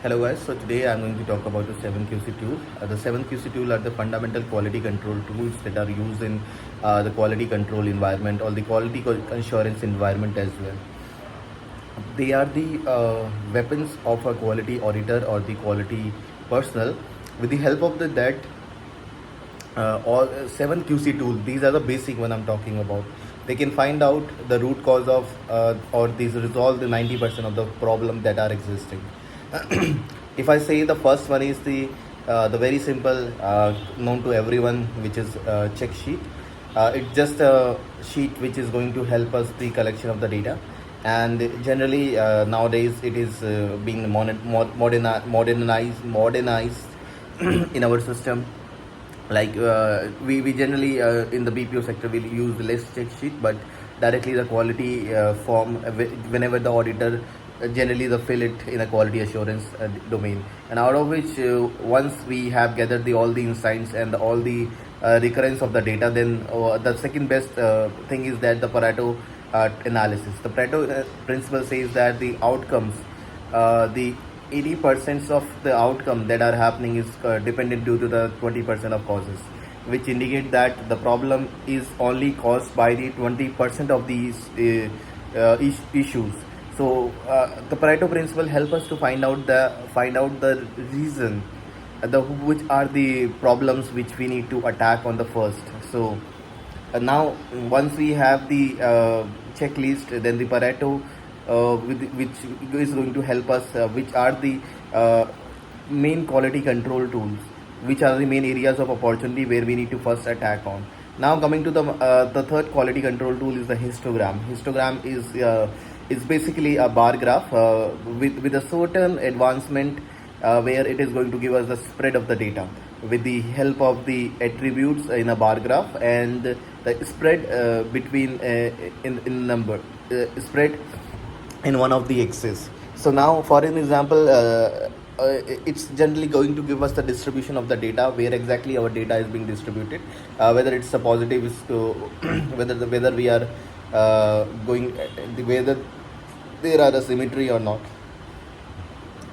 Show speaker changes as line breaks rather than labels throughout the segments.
Hello guys, so today I'm going to talk about the 7QC tool. The 7QC tool are the fundamental quality control tools that are used in the quality control environment or the quality assurance environment as well. They are the weapons of a quality auditor or the quality personnel. With the help of that all 7QC tool, these are the basic one I'm talking about. They can find out the root cause of or these resolve the 90% of the problem that are existing. If I say the first one is the very simple known to everyone, which is check sheet. It's just a sheet which is going to help us the collection of the data, and generally nowadays it is being modernized in our system. Like we generally in the BPO sector we use the less check sheet, but directly the quality form whenever the auditor generally the fill it in a quality assurance domain, and out of which once we have gathered all the insights and all the recurrence of the data, then the second best thing is that the Pareto analysis. The Pareto principle says that the outcomes, the 80% of the outcome that are happening is dependent due to the 20% of causes, which indicate that the problem is only caused by the 20% of these issues. So the Pareto principle help us to find out the reason, which are the problems which we need to attack on the first. So now once we have the checklist, then the Pareto which is going to help us which are the main quality control tools, which are the main areas of opportunity where we need to first attack on. Now coming to the third quality control tool is the histogram. Histogram is basically a bar graph with a certain advancement where it is going to give us the spread of the data with the help of the attributes in a bar graph, and the spread between in number spread in one of the axes. So now for an example, it's generally going to give us the distribution of the data, where exactly our data is being distributed, whether it's a positive is to whether we are going whether there are a symmetry or not.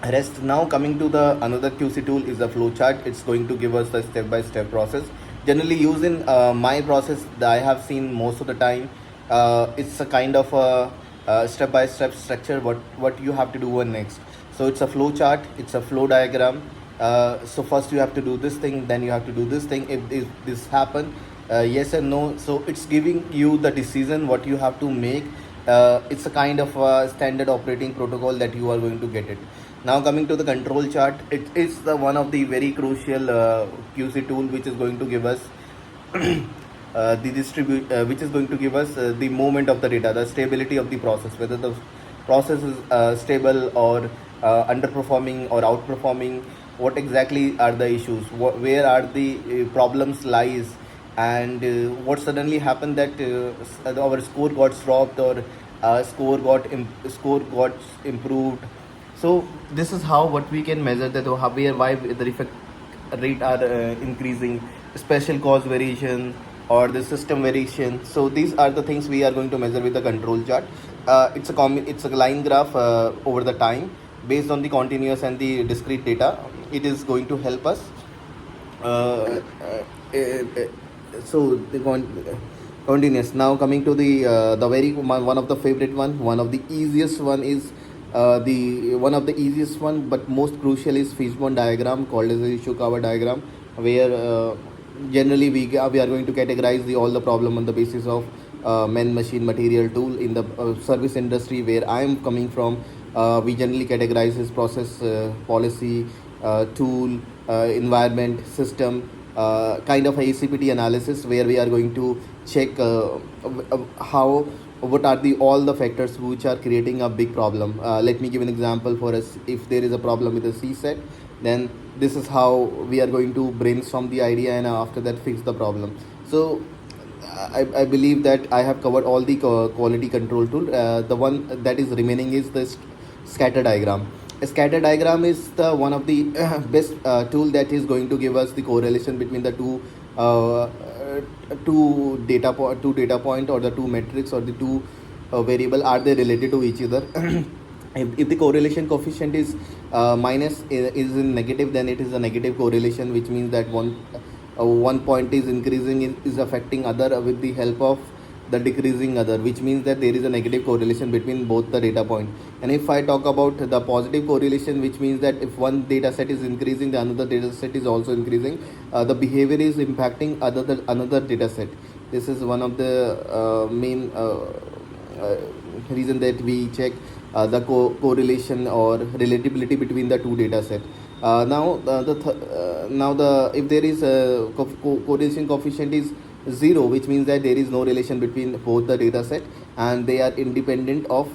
Rest. Now coming to the another QC tool is the flow chart. It's going to give us the step by step process. Generally using my process that I have seen most of the time, it's a kind of a step by step structure what you have to do next. So it's a flow chart, it's a flow diagram. So first you have to do this thing, then you have to do this thing. If this happen, yes and no. So it's giving you the decision what you have to make. It's a kind of standard operating protocol that you are going to get it. Now coming to the control chart, it is the one of the very crucial QC tool which is going to give us which is going to give us the movement of the data, the stability of the process, whether the process is stable or underperforming or outperforming. What exactly are the issues? Where are the problems lies? And what suddenly happened that our score got dropped or score got improved. So this is how what we can measure that how why the effect rate are increasing, special cause variation or the system variation. So these are the things we are going to measure with the control chart. It's a line graph over the time based on the continuous and the discrete data. It is going to help us. So the continuous. Now coming to the very one of the favorite one of the easiest one is the one of the easiest one but most crucial is fishbone diagram, called as the Ishikawa diagram, where generally we are going to categorize all the problem on the basis of man machine material tool. In the service industry where I am coming from, we generally categorize this process, policy, tool, environment, system, kind of a ACPT analysis, where we are going to check how what are the all the factors which are creating a big problem. Let me give an example for us. If there is a problem with a C set, then this is how we are going to brainstorm the idea and after that fix the problem. So I believe that I have covered all the quality control tool. The one that is remaining is the scatter diagram. A scatter diagram is the one of the best tool that is going to give us the correlation between the two data point or the two metrics or the two variable, are they related to each other. If the correlation coefficient is minus is in negative, then it is a negative correlation, which means that one point is increasing is affecting other with the help of the decreasing other, which means that there is a negative correlation between both the data point. And if I talk about the positive correlation, which means that if one data set is increasing, the another data set is also increasing, the behavior is impacting another data set. This is one of the main reason that we check the correlation or relatability between the two data set. Now the if there is a correlation coefficient is 0, which means that there is no relation between both the data set and they are independent of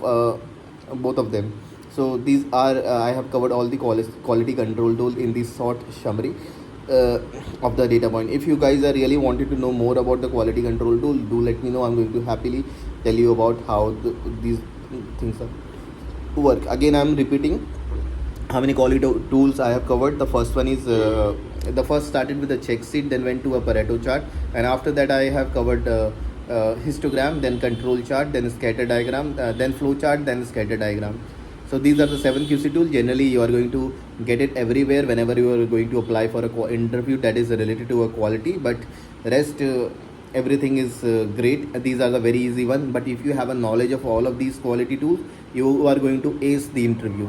both of them. So these are I have covered all the quality control tool in this short summary of the data point. If you guys are really wanted to know more about the quality control tool, do let me know. I'm going to happily tell you about how these things work. Again, I'm repeating how many quality tools I have covered. The first one is the first started with a check sheet, then went to a Pareto chart, and after that I have covered histogram, then control chart, then scatter diagram, then flow chart, then scatter diagram. So these are the 7 QC tools. Generally, you are going to get it everywhere whenever you are going to apply for a interview that is related to a quality. But rest everything is great. These are the very easy one. But if you have a knowledge of all of these quality tools, you are going to ace the interview.